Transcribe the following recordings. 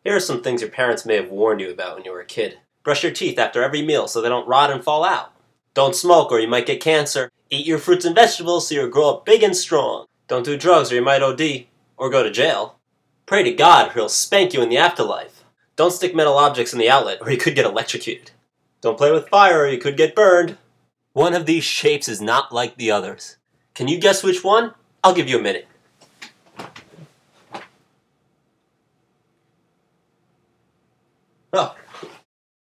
Here are some things your parents may have warned you about when you were a kid. Brush your teeth after every meal so they don't rot and fall out. Don't smoke or you might get cancer. Eat your fruits and vegetables so you'll grow up big and strong. Don't do drugs or you might OD or go to jail. Pray to God or he'll spank you in the afterlife. Don't stick metal objects in the outlet or you could get electrocuted. Don't play with fire or you could get burned. One of these shapes is not like the others. Can you guess which one? I'll give you a minute. Oh.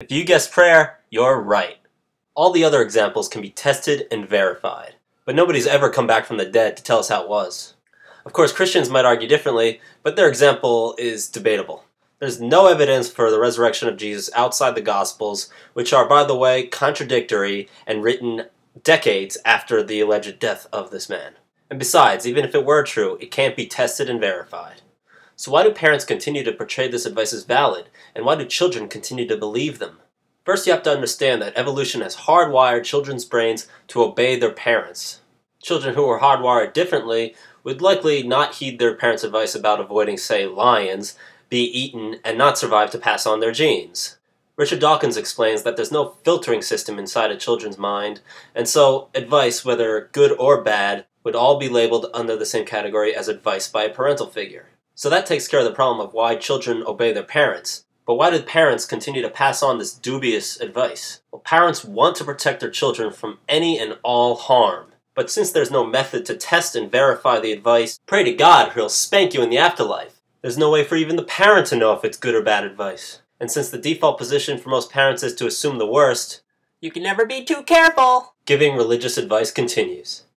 If you guessed prayer, you're right. All the other examples can be tested and verified, but nobody's ever come back from the dead to tell us how it was. Of course, Christians might argue differently, but their example is debatable. There's no evidence for the resurrection of Jesus outside the Gospels, which are, by the way, contradictory and written decades after the alleged death of this man. And besides, even if it were true, it can't be tested and verified. So why do parents continue to portray this advice as valid, and why do children continue to believe them? First, you have to understand that evolution has hardwired children's brains to obey their parents. Children who are hardwired differently would likely not heed their parents' advice about avoiding, say, lions, be eaten, and not survive to pass on their genes. Richard Dawkins explains that there's no filtering system inside a children's mind, and so advice, whether good or bad, would all be labeled under the same category as advice by a parental figure. So that takes care of the problem of why children obey their parents. But why do parents continue to pass on this dubious advice? Well, parents want to protect their children from any and all harm. But since there's no method to test and verify the advice, pray to God or he'll spank you in the afterlife. There's no way for even the parent to know if it's good or bad advice. And since the default position for most parents is to assume the worst, you can never be too careful. Giving religious advice continues.